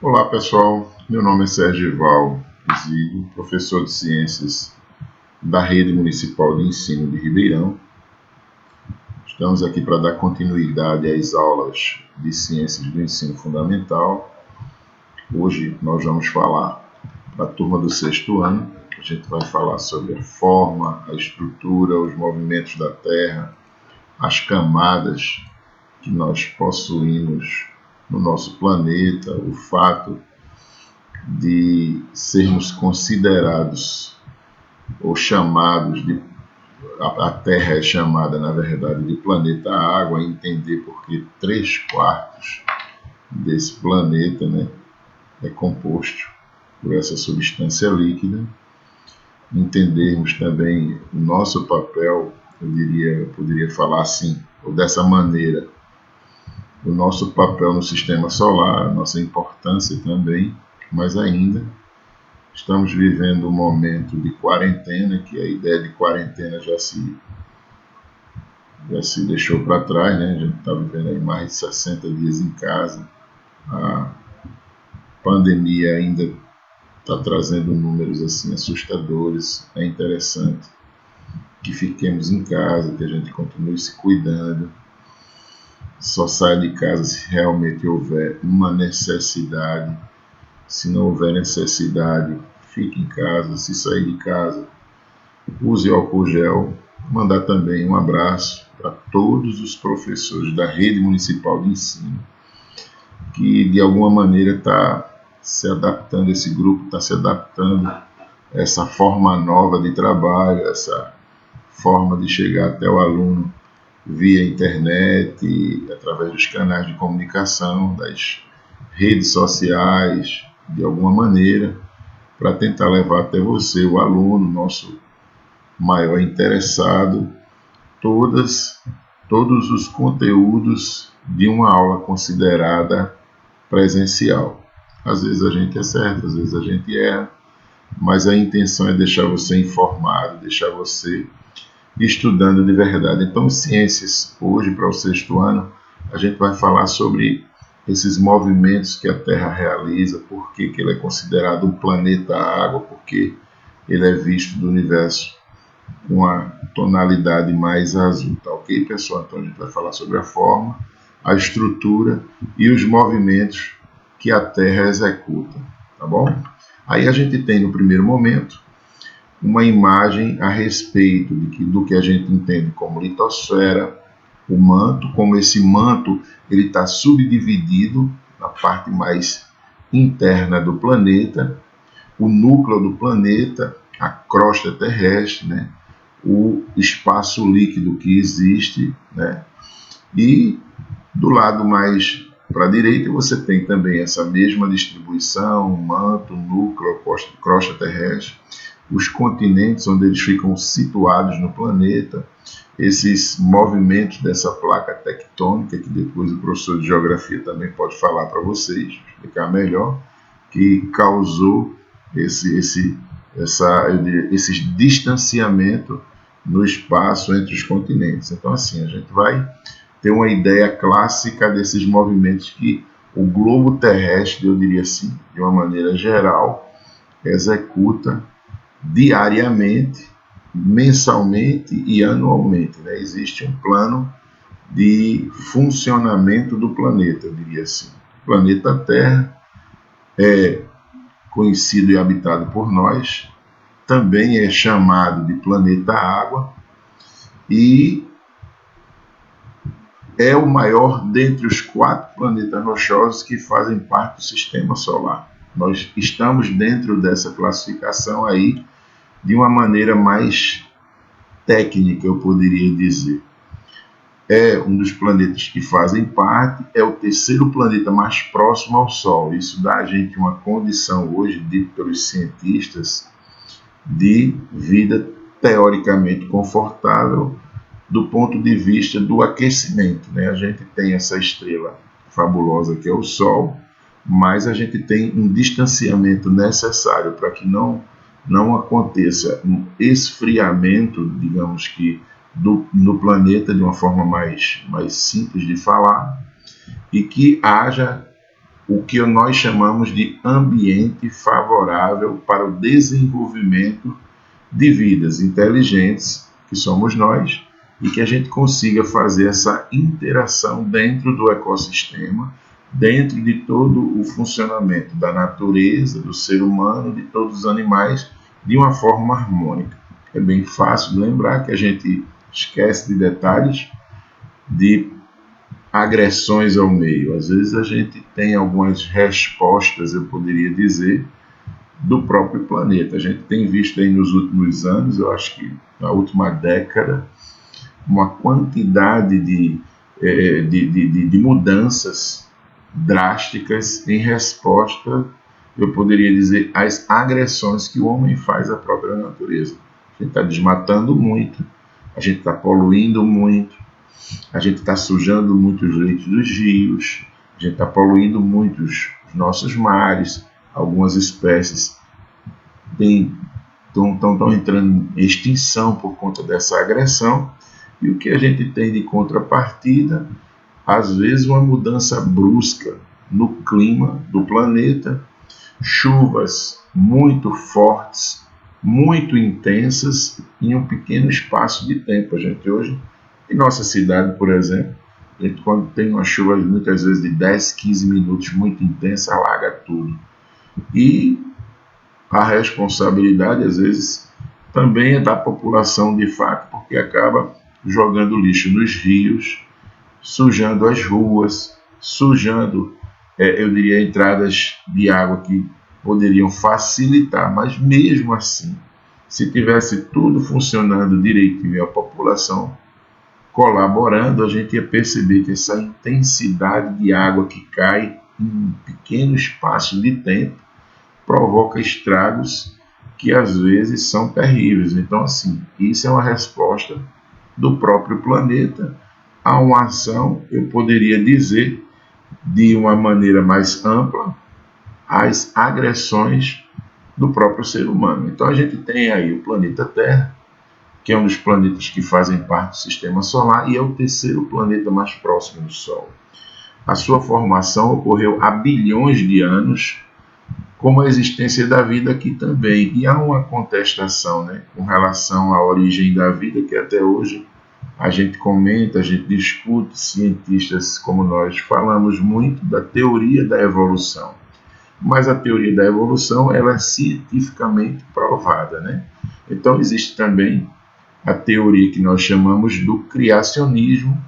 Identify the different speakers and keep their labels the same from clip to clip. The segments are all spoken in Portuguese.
Speaker 1: Olá pessoal, meu nome é Sérgio Val Exílio, professor de Ciências da Rede Municipal de Ensino de Ribeirão. Estamos aqui para dar continuidade às aulas de Ciências do Ensino Fundamental. Hoje nós vamos falar para a turma do 6º ano. A gente vai falar sobre a forma, a estrutura, os movimentos da Terra, as camadas que nós possuímos no nosso planeta, o fato de sermos considerados ou chamados de a Terra é chamada, na verdade, de planeta Água, entender porque 3/4 desse planeta, é composto por essa substância líquida. Entendermos também o nosso papel, eu poderia falar assim, ou dessa maneira, o nosso papel no sistema solar, a nossa importância também, mas ainda estamos vivendo um momento de quarentena, que a ideia de quarentena já se deixou para trás, né? A gente está vivendo aí mais de 60 dias em casa. A pandemia ainda está trazendo números assim assustadores. É interessante que fiquemos em casa, que a gente continue se cuidando. Só saia de casa se realmente houver uma necessidade. Se não houver necessidade, fique em casa. Se sair de casa, use álcool gel. Mandar também um abraço para todos os professores da Rede Municipal de Ensino, que de alguma maneira está se adaptando, esse grupo está se adaptando a essa forma nova de trabalho, essa forma de chegar até o aluno via internet, através dos canais de comunicação, das redes sociais, de alguma maneira, para tentar levar até você, o aluno, nosso maior interessado, todos os conteúdos de uma aula considerada presencial. Às vezes a gente acerta, às vezes a gente erra, mas a intenção é deixar você informado, deixar você estudando de verdade. Então, ciências, hoje para o 6º ano, a gente vai falar sobre esses movimentos que a Terra realiza, por que ele é considerado um planeta água, porque ele é visto do universo com a tonalidade mais azul, tá ok, pessoal? Então a gente vai falar sobre a forma, a estrutura e os movimentos que a Terra executa, tá bom? Aí a gente tem no primeiro momento uma imagem a respeito do que a gente entende como litosfera, o manto, como esse manto ele está subdividido na parte mais interna do planeta, o núcleo do planeta, a crosta terrestre, o espaço líquido que existe, e do lado mais para a direita você tem também essa mesma distribuição, manto, núcleo, crosta terrestre, os continentes onde eles ficam situados no planeta, esses movimentos dessa placa tectônica, que depois o professor de geografia também pode falar para vocês, explicar melhor, que causou esse distanciamento no espaço entre os continentes. Então, assim, a gente vai ter uma ideia clássica desses movimentos que o globo terrestre, eu diria assim, de uma maneira geral, executa diariamente, mensalmente e anualmente. Existe um plano de funcionamento do planeta, eu diria assim. O planeta Terra é conhecido e habitado por nós, também é chamado de planeta Água e é o maior dentre os 4 planetas rochosos que fazem parte do Sistema Solar. Nós estamos dentro dessa classificação aí de uma maneira mais técnica, eu poderia dizer. É um dos planetas que fazem parte, é o 3º planeta mais próximo ao Sol. Isso dá a gente uma condição hoje, dito pelos cientistas, de vida teoricamente confortável do ponto de vista do aquecimento. A gente tem essa estrela fabulosa que é o Sol, mas a gente tem um distanciamento necessário para que não aconteça um esfriamento, digamos que, no planeta de uma forma mais simples de falar, e que haja o que nós chamamos de ambiente favorável para o desenvolvimento de vidas inteligentes, que somos nós, e que a gente consiga fazer essa interação dentro do ecossistema, dentro de todo o funcionamento da natureza, do ser humano, de todos os animais, de uma forma harmônica. É bem fácil lembrar que a gente esquece de detalhes, de agressões ao meio. Às vezes a gente tem algumas respostas, eu poderia dizer, do próprio planeta. A gente tem visto aí nos últimos anos, eu acho que na última década, uma quantidade de mudanças drásticas em resposta, eu poderia dizer, às agressões que o homem faz à própria natureza. A gente está desmatando muito, a gente está poluindo muito, a gente está sujando muito os leitos dos rios, a gente está poluindo muito os nossos mares, algumas espécies estão entrando em extinção por conta dessa agressão, e o que a gente tem de contrapartida, às vezes uma mudança brusca no clima do planeta, chuvas muito fortes, muito intensas em um pequeno espaço de tempo. A gente hoje, em nossa cidade, por exemplo, a gente, quando tem uma chuva muitas vezes de 10, 15 minutos muito intensa, alaga tudo. E a responsabilidade, às vezes, também é da população de fato, porque acaba jogando lixo nos rios, sujando as ruas, sujando, eu diria, entradas de água que poderiam facilitar, mas mesmo assim, se tivesse tudo funcionando direitinho e a população colaborando, a gente ia perceber que essa intensidade de água que cai em um pequeno espaço de tempo provoca estragos que às vezes são terríveis. Então, assim, isso é uma resposta do próprio planeta a uma ação, eu poderia dizer, de uma maneira mais ampla, às agressões do próprio ser humano. Então, a gente tem aí o planeta Terra, que é um dos planetas que fazem parte do Sistema Solar e é o terceiro planeta mais próximo do Sol. A sua formação ocorreu há bilhões de anos, como a existência da vida aqui também. E há uma contestação, né, com relação à origem da vida, que até hoje a gente comenta, a gente discute, cientistas como nós falamos muito da teoria da evolução. Mas a teoria da evolução ela é cientificamente provada, né? Então existe também a teoria que nós chamamos do criacionismo,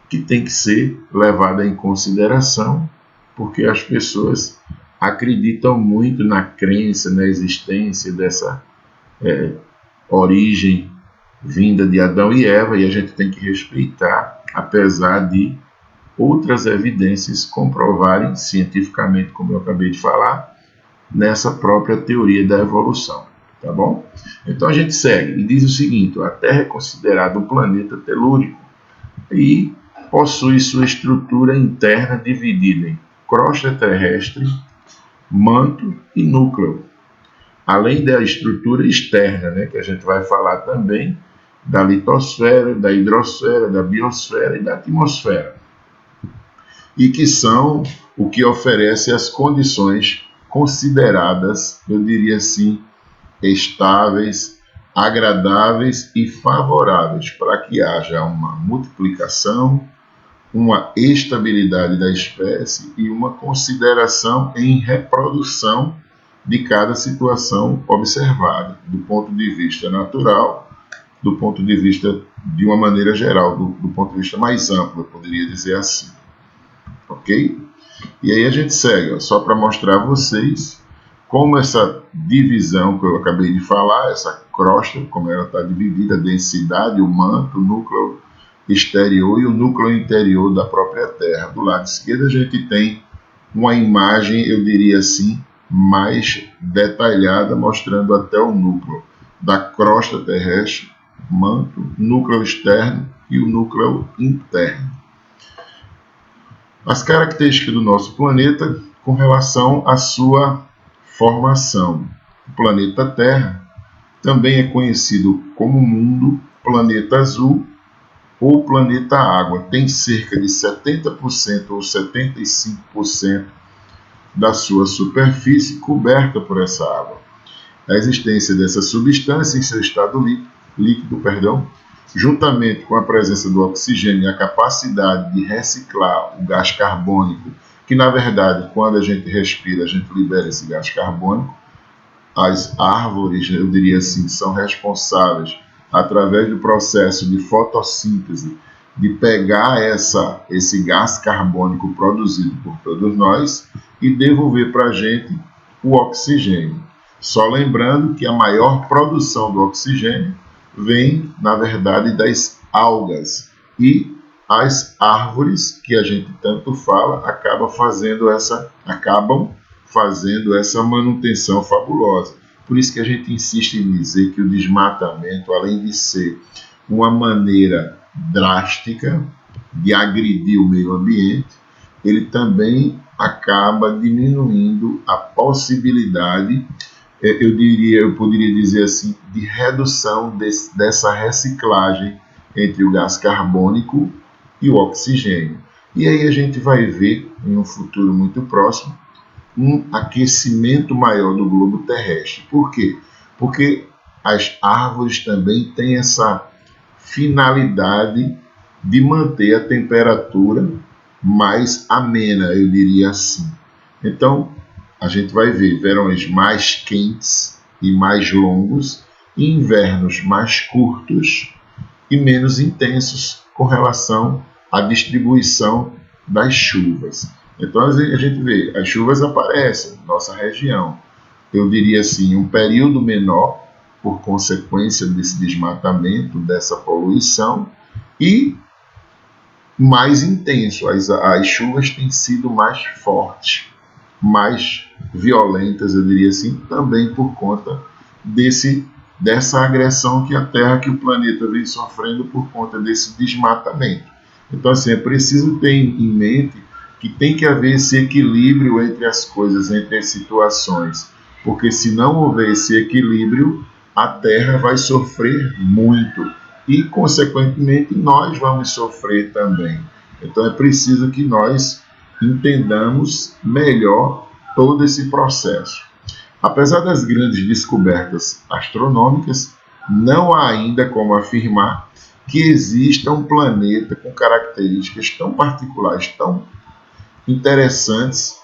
Speaker 1: que tem que ser levada em consideração, porque as pessoas acreditam muito na crença, na existência dessa origem vinda de Adão e Eva, e a gente tem que respeitar, apesar de outras evidências comprovarem cientificamente, como eu acabei de falar, nessa própria teoria da evolução, tá bom? Então a gente segue e diz o seguinte: a Terra é considerada um planeta telúrico e possui sua estrutura interna dividida em crosta terrestre, manto e núcleo, além da estrutura externa, né, que a gente vai falar também da litosfera, da hidrosfera, da biosfera e da atmosfera, e que são o que oferece as condições consideradas, eu diria assim, estáveis, agradáveis e favoráveis para que haja uma multiplicação, uma estabilidade da espécie e uma consideração em reprodução de cada situação observada, do ponto de vista natural, do ponto de vista de uma maneira geral, do ponto de vista mais amplo, eu poderia dizer assim. Ok? E aí a gente segue, ó, só para mostrar a vocês como essa divisão que eu acabei de falar, essa crosta, como ela está dividida, a densidade, o manto, o núcleo exterior e o núcleo interior da própria Terra. Do lado esquerdo a gente tem uma imagem, eu diria assim, mais detalhada, mostrando até o núcleo da crosta terrestre, manto, núcleo externo e o núcleo interno. As características do nosso planeta com relação à sua formação. O planeta Terra também é conhecido como mundo, planeta azul ou planeta água. Tem cerca de 70% ou 75% da sua superfície coberta por essa água. A existência dessa substância em seu estado líquido, juntamente com a presença do oxigênio e a capacidade de reciclar o gás carbônico, que na verdade, quando a gente respira, a gente libera esse gás carbônico. As árvores, eu diria assim, são responsáveis, através do processo de fotossíntese, de pegar esse gás carbônico produzido por todos nós e devolver para a gente o oxigênio. Só lembrando que a maior produção do oxigênio vem, na verdade, das algas. E as árvores, que a gente tanto fala, acabam fazendo essa manutenção fabulosa. Por isso que a gente insiste em dizer que o desmatamento, além de ser uma maneira drástica de agredir o meio ambiente, ele também acaba diminuindo a possibilidade, eu poderia dizer assim, de redução dessa reciclagem entre o gás carbônico e o oxigênio. E aí a gente vai ver, em um futuro muito próximo, um aquecimento maior do globo terrestre. Por quê? Porque as árvores também têm essa finalidade de manter a temperatura mais amena, eu diria assim. Então, a gente vai ver verões mais quentes e mais longos, e invernos mais curtos e menos intensos com relação à distribuição das chuvas. Então a gente vê, as chuvas aparecem na nossa região. Eu diria assim, um período menor, por consequência desse desmatamento, dessa poluição, e mais intenso. As chuvas têm sido mais fortes, mais violentas, eu diria assim, também por conta dessa agressão que a Terra, que o planeta vem sofrendo por conta desse desmatamento. Então, assim, é preciso ter em mente que tem que haver esse equilíbrio entre as coisas, entre as situações, porque se não houver esse equilíbrio, a Terra vai sofrer muito e, consequentemente, nós vamos sofrer também. Então é preciso que nós entendamos melhor todo esse processo. Apesar das grandes descobertas astronômicas, não há ainda como afirmar que exista um planeta com características tão particulares, tão interessantes,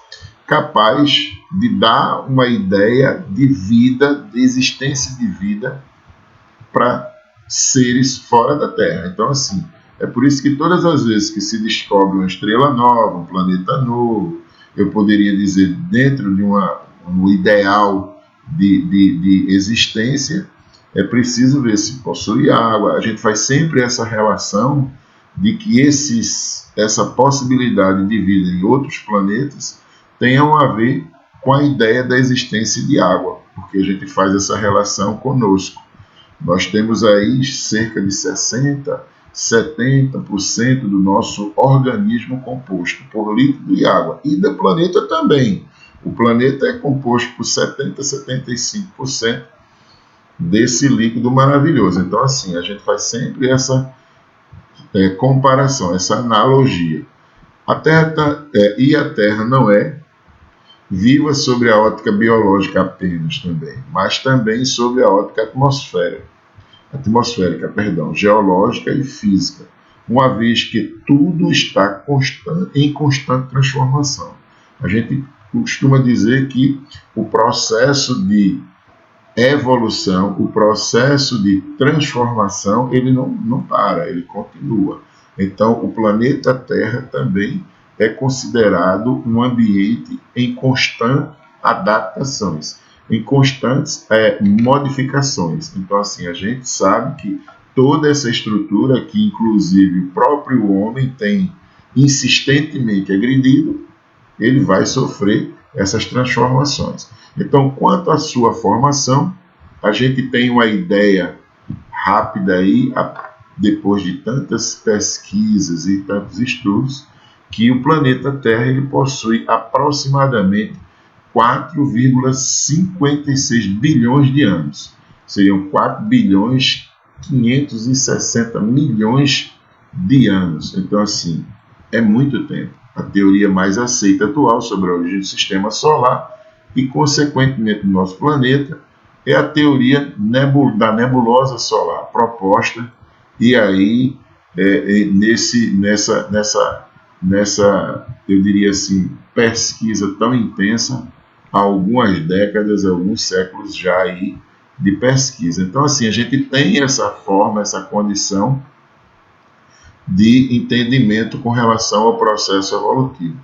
Speaker 1: capaz de dar uma ideia de vida, de existência de vida para seres fora da Terra. Então, assim, é por isso que todas as vezes que se descobre uma estrela nova, um planeta novo, eu poderia dizer, dentro de um ideal de existência, é preciso ver se possui água. A gente faz sempre essa relação de que essa possibilidade de vida em outros planetas tenham a ver com a ideia da existência de água, porque a gente faz essa relação conosco. Nós temos aí cerca de 60%, 70% do nosso organismo composto por líquido e água, e do planeta também. O planeta é composto por 70%, 75% desse líquido maravilhoso. Então, assim, a gente faz sempre essa comparação, essa analogia. A Terra não é viva sobre a ótica biológica apenas também, mas também sobre a ótica atmosférica, geológica e física, uma vez que tudo está em constante transformação. A gente costuma dizer que o processo de evolução, o processo de transformação, ele não para, ele continua. Então, o planeta Terra também é considerado um ambiente em constante adaptações, em constantes modificações. Então, assim, a gente sabe que toda essa estrutura que, inclusive, o próprio homem tem insistentemente agredido, ele vai sofrer essas transformações. Então, quanto à sua formação, a gente tem uma ideia rápida aí, depois de tantas pesquisas e tantos estudos, que o planeta Terra ele possui aproximadamente 4,56 bilhões de anos. Seriam 4 bilhões 560 milhões de anos. Então, assim, é muito tempo. a teoria mais aceita atual sobre a origem do sistema solar e, consequentemente, do nosso planeta, é a teoria da nebulosa solar proposta, e aí, nessa, eu diria assim, pesquisa tão intensa, há algumas décadas, alguns séculos já aí de pesquisa. Então, assim, a gente tem essa forma, essa condição de entendimento com relação ao processo evolutivo.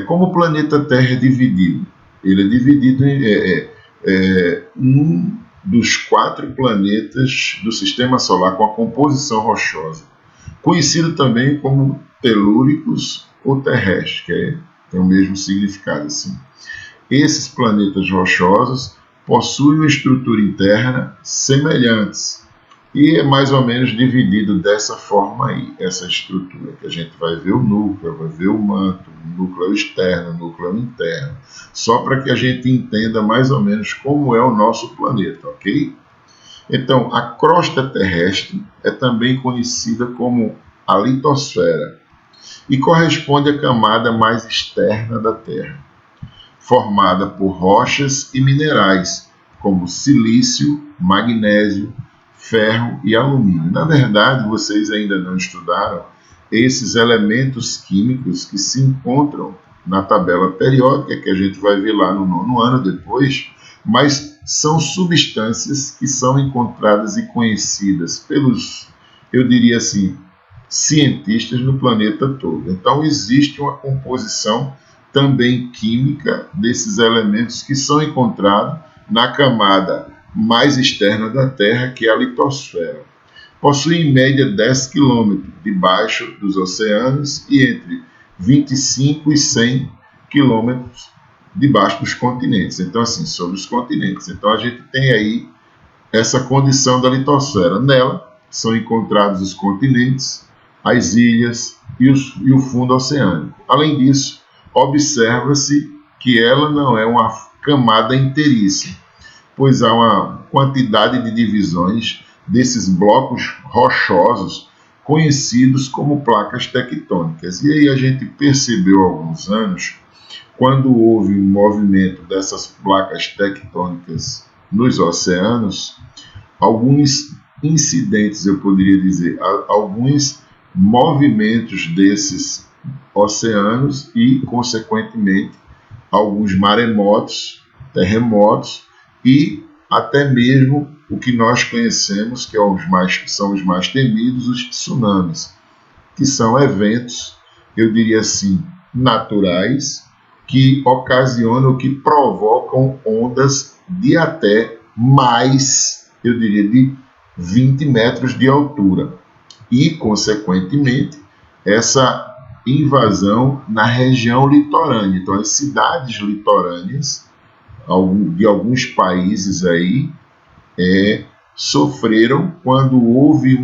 Speaker 1: Como o planeta Terra é dividido? Ele é dividido em um dos 4 planetas do Sistema Solar com a composição rochosa, conhecido também como telúricos ou terrestres, que tem o mesmo significado assim. Esses planetas rochosos possuem uma estrutura interna semelhantes e é mais ou menos dividido dessa forma aí, essa estrutura, que a gente vai ver o núcleo, vai ver o manto, o núcleo externo, o núcleo interno, só para que a gente entenda mais ou menos como é o nosso planeta, ok? Então, a crosta terrestre é também conhecida como a litosfera e corresponde à camada mais externa da Terra, formada por rochas e minerais, como silício, magnésio, ferro e alumínio. Na verdade, vocês ainda não estudaram esses elementos químicos que se encontram na tabela periódica, que a gente vai ver lá no 9º ano depois, mas são substâncias que são encontradas e conhecidas pelos, eu diria assim, cientistas no planeta todo. Então, existe uma composição também química desses elementos que são encontrados na camada mais externa da Terra, que é a litosfera. Possui em média 10 km debaixo dos oceanos e entre 25 e 100 km debaixo dos continentes. Então, assim, sobre os continentes. Então, a gente tem aí essa condição da litosfera. Nela são encontrados os continentes, as ilhas e o fundo oceânico. Além disso, observa-se que ela não é uma camada inteiriça, pois há uma quantidade de divisões desses blocos rochosos conhecidos como placas tectônicas. E aí a gente percebeu há alguns anos, quando houve um movimento dessas placas tectônicas nos oceanos, alguns incidentes, eu poderia dizer, alguns movimentos desses oceanos e, consequentemente, alguns maremotos, terremotos e até mesmo o que nós conhecemos, que são os mais temidos, os tsunamis, que são eventos, eu diria assim, naturais, que ocasionam, que provocam ondas de até mais, eu diria, de 20 metros de altura. E, consequentemente, essa invasão na região litorânea. Então, as cidades litorâneas de alguns países aí sofreram quando houve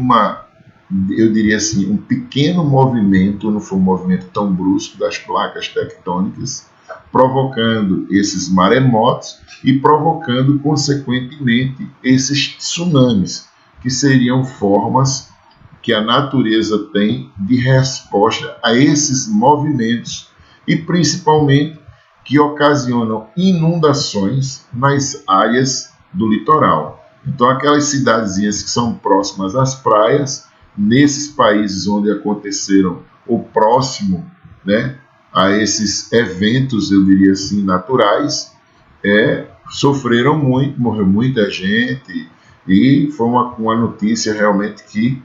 Speaker 1: eu diria assim, um pequeno movimento, não foi um movimento tão brusco das placas tectônicas, provocando esses maremotos e provocando, consequentemente, esses tsunamis, que seriam formas que a natureza tem de resposta a esses movimentos e, principalmente, que ocasionam inundações nas áreas do litoral. Então, aquelas cidadezinhas que são próximas às praias, nesses países onde aconteceram ou próximo, né, a esses eventos, eu diria assim, naturais, sofreram muito, morreu muita gente, e foi uma notícia realmente que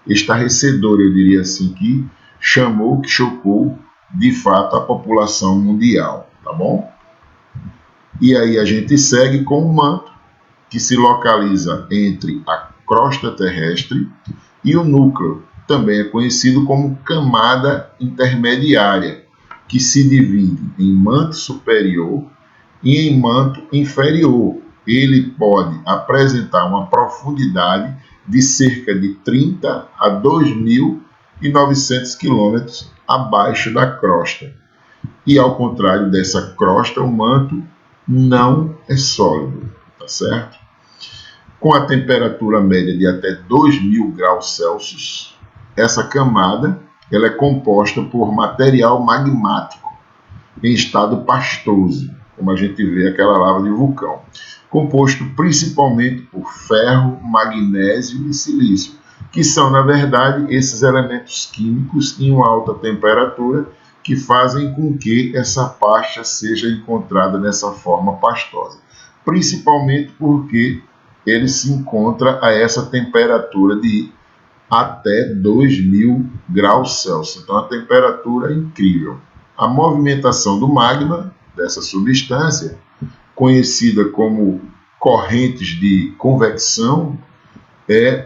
Speaker 1: estarrecedora, eu diria assim, que chocou de fato a população mundial, tá bom? E aí a gente segue com o manto, que se localiza entre a crosta terrestre e o núcleo, também é conhecido como camada intermediária, que se divide em manto superior e em manto inferior. Ele pode apresentar uma profundidade de cerca de 30 a 2.900 km abaixo da crosta. E ao contrário dessa crosta, o manto não é sólido, tá certo? Com a temperatura média de até 2.000 graus Celsius, essa camada ela é composta por material magmático em estado pastoso, como a gente vê aquela lava de vulcão, composto principalmente por ferro, magnésio e silício, que são, na verdade, esses elementos químicos em uma alta temperatura que fazem com que essa pasta seja encontrada nessa forma pastosa, principalmente porque ele se encontra a essa temperatura de até 2000 graus Celsius. Então, a temperatura é incrível. A movimentação do magma, dessa substância, conhecida como correntes de convecção,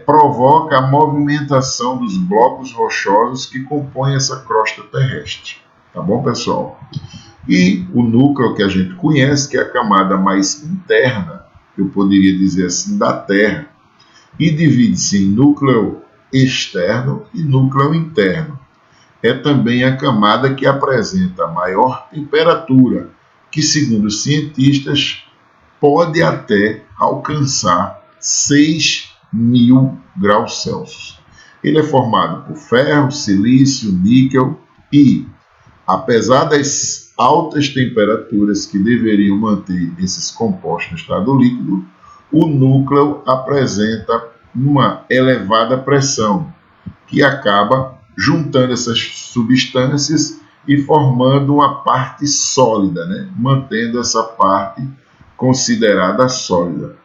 Speaker 1: provoca a movimentação dos blocos rochosos que compõem essa crosta terrestre. Tá bom, pessoal? E o núcleo que a gente conhece, que é a camada mais interna, eu poderia dizer assim, da Terra, e divide-se em núcleo externo e núcleo interno. É também a camada que apresenta maior temperatura, que, segundo os cientistas, pode até alcançar 6.000 graus Celsius. Ele é formado por ferro, silício, níquel e, apesar das altas temperaturas que deveriam manter esses compostos no estado líquido, o núcleo apresenta uma elevada pressão, que acaba juntando essas substâncias e formando uma parte sólida, né? Mantendo essa parte considerada sólida.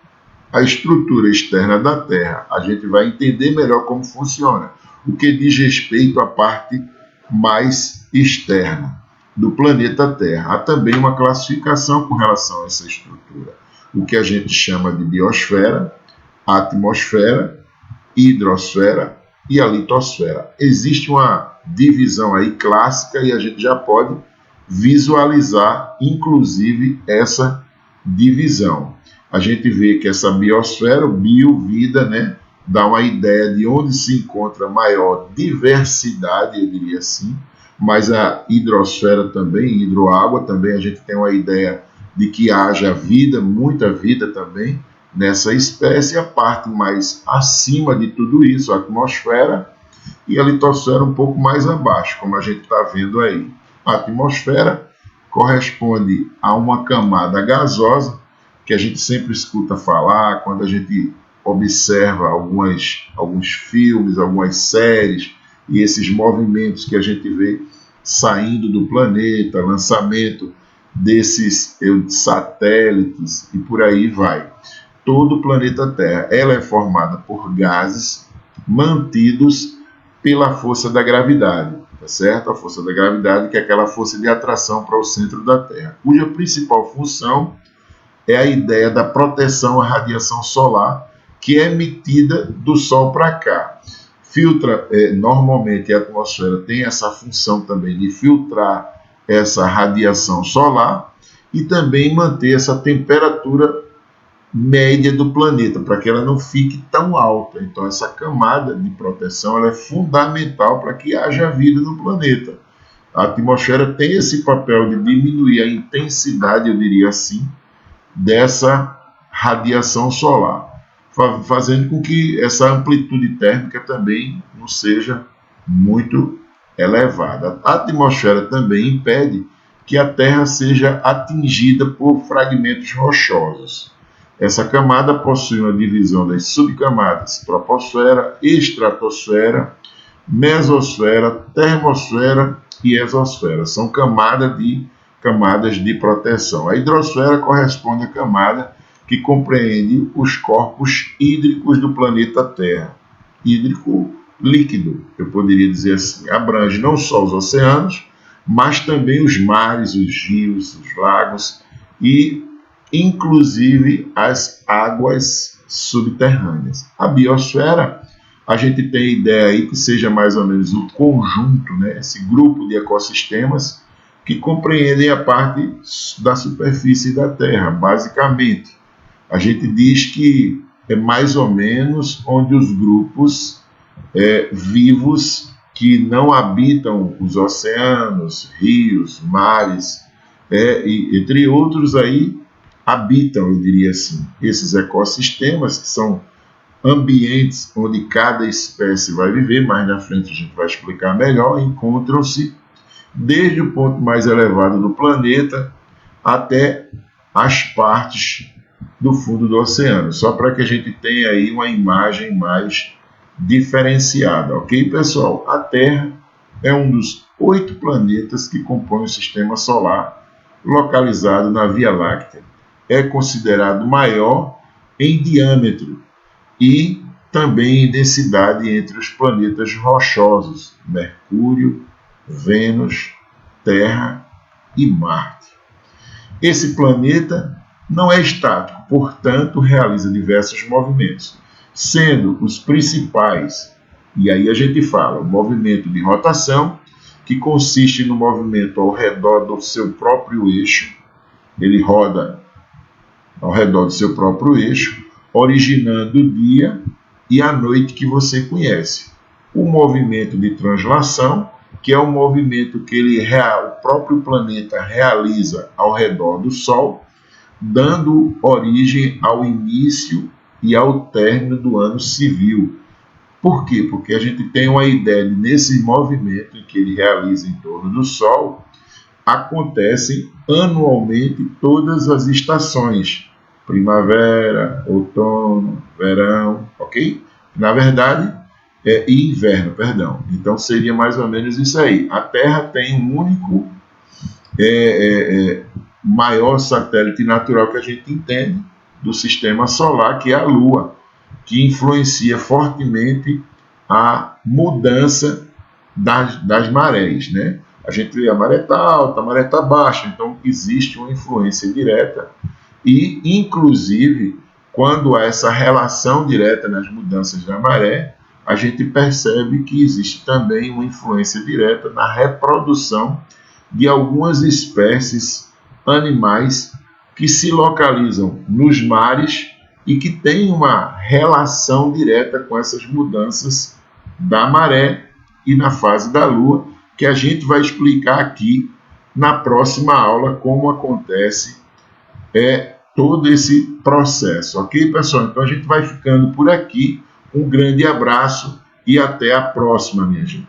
Speaker 1: A estrutura externa da Terra, a gente vai entender melhor como funciona, o que diz respeito à parte mais externa do planeta Terra. Há também uma classificação com relação a essa estrutura, o que a gente chama de biosfera, atmosfera, hidrosfera e a litosfera. Existe uma divisão aí clássica e a gente já pode visualizar, inclusive, essa divisão. A gente vê que essa biosfera, bio, vida, né, dá uma ideia de onde se encontra maior diversidade, eu diria assim, mas a hidrosfera também, hidroágua também, a gente tem uma ideia de que haja vida, muita vida também nessa espécie. A parte mais acima de tudo isso, a atmosfera, e a litosfera um pouco mais abaixo, como a gente está vendo aí. A atmosfera corresponde a uma camada gasosa, que a gente sempre escuta falar quando a gente observa alguns filmes, algumas séries, e esses movimentos que a gente vê saindo do planeta, lançamento desses satélites e por aí vai. Todo o planeta Terra, ela é formada por gases mantidos pela força da gravidade, tá certo? A força da gravidade, que é aquela força de atração para o centro da Terra, cuja principal função é a ideia da proteção à radiação solar, que é emitida do Sol para cá. Filtra, normalmente a atmosfera tem essa função também de filtrar essa radiação solar e também manter essa temperatura média do planeta, para que ela não fique tão alta. Então, essa camada de proteção ela é fundamental para que haja vida no planeta. A atmosfera tem esse papel de diminuir a intensidade, eu diria assim, dessa radiação solar, fazendo com que essa amplitude térmica também não seja muito elevada. A atmosfera também impede que a Terra seja atingida por fragmentos rochosos. Essa camada possui uma divisão das subcamadas troposfera, estratosfera, mesosfera, termosfera e exosfera. São camadas de proteção. A hidrosfera corresponde à camada que compreende os corpos hídricos do planeta Terra. Hídrico líquido, eu poderia dizer assim, abrange não só os oceanos, mas também os mares, os rios, os lagos e inclusive as águas subterrâneas. A biosfera, a gente tem a ideia aí que seja mais ou menos um conjunto, né, esse grupo de ecossistemas que compreendem a parte da superfície da Terra, basicamente. A gente diz que é mais ou menos onde os grupos vivos que não habitam os oceanos, rios, mares, e, entre outros aí, habitam, eu diria assim, esses ecossistemas que são ambientes onde cada espécie vai viver, mais na frente a gente vai explicar melhor, encontram-se desde o ponto mais elevado do planeta até as partes do fundo do oceano, só para que a gente tenha aí uma imagem mais diferenciada, ok, pessoal? A Terra é um dos 8 planetas que compõem o Sistema Solar, localizado na Via Láctea. É considerado maior em diâmetro e também em densidade entre os planetas rochosos, Mercúrio, Vênus, Terra e Marte. Esse planeta não é estático, portanto, realiza diversos movimentos, sendo os principais, e aí a gente fala, o movimento de rotação, que consiste no movimento ao redor do seu próprio eixo, ele roda ao redor do seu próprio eixo, originando o dia e a noite que você conhece. O movimento de translação, que é o movimento que o próprio planeta realiza ao redor do Sol, dando origem ao início e ao término do ano civil. Por quê? Porque a gente tem uma ideia de, nesse movimento que ele realiza em torno do Sol, acontecem anualmente todas as estações, primavera, outono, verão, ok? Na verdade, inverno, perdão. Então seria mais ou menos isso aí. A Terra tem um único maior satélite natural que a gente entende do Sistema Solar, que é a Lua, que influencia fortemente a mudança das marés, né? A gente vê a maré está alta, a maré está baixa, então existe uma influência direta e, inclusive, quando há essa relação direta nas mudanças da maré, a gente percebe que existe também uma influência direta na reprodução de algumas espécies animais que se localizam nos mares e que têm uma relação direta com essas mudanças da maré e na fase da Lua, que a gente vai explicar aqui na próxima aula como acontece todo esse processo, ok, pessoal? Então a gente vai ficando por aqui. Um grande abraço e até a próxima, minha gente.